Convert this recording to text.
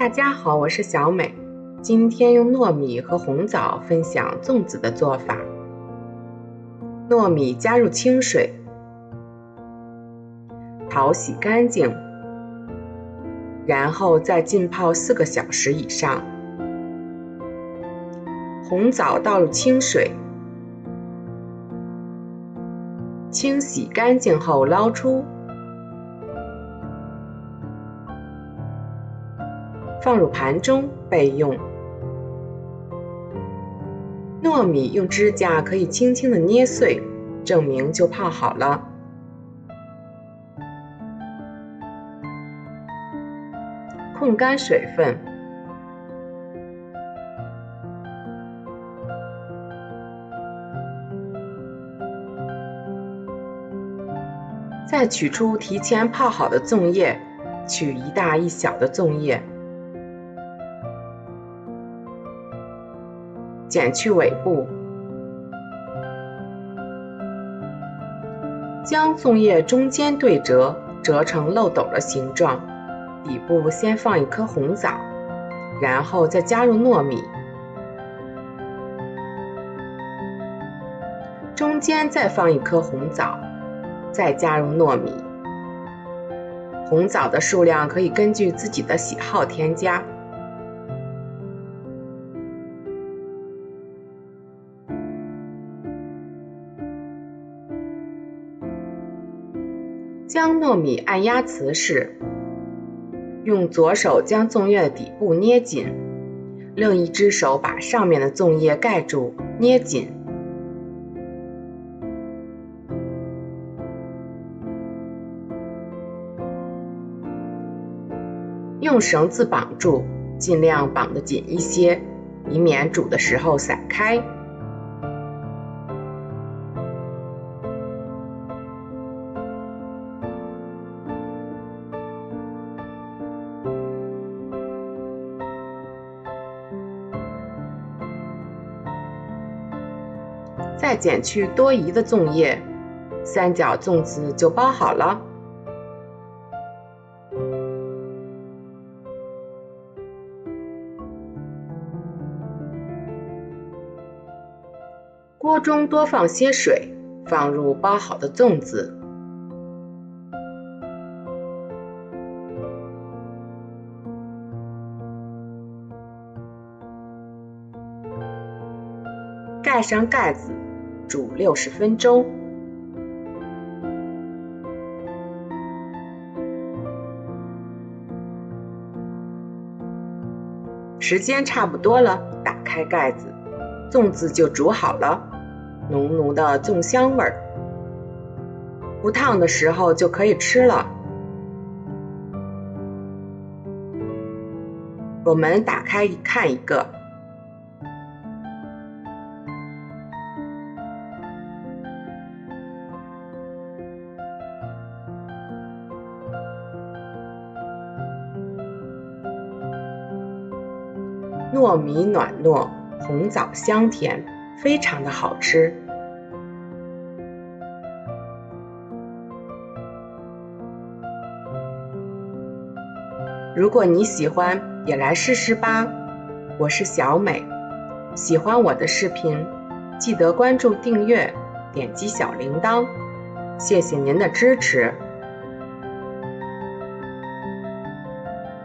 大家好，我是小美。今天用糯米和红枣分享粽子的做法。糯米加入清水，淘洗干净，然后再浸泡4个小时以上。红枣倒入清水，清洗干净后捞出，放入盘中备用。糯米用指甲可以轻轻地捏碎，证明就泡好了。控干水分，再取出提前泡好的粽叶，取一大一小的粽叶，剪去尾部，将粽叶中间对折，折成漏斗的形状，底部先放一颗红枣，然后再加入糯米，中间再放一颗红枣，再加入糯米。红枣的数量可以根据自己的喜好添加。将糯米按压瓷实，用左手将粽叶的底部捏紧，另一只手把上面的粽叶盖住，捏紧。用绳子绑住，尽量绑得紧一些，以免煮的时候散开。再剪去多余的粽叶，三角粽子就包好了。锅中多放些水，放入包好的粽子，盖上盖子，煮60分钟。时间差不多了，打开盖子，粽子就煮好了，浓浓的粽香味儿。不烫的时候就可以吃了。我们打开看一个。糯米暖糯，红枣香甜，非常的好吃。如果你喜欢，也来试试吧。我是小美，喜欢我的视频，记得关注订阅，点击小铃铛。谢谢您的支持。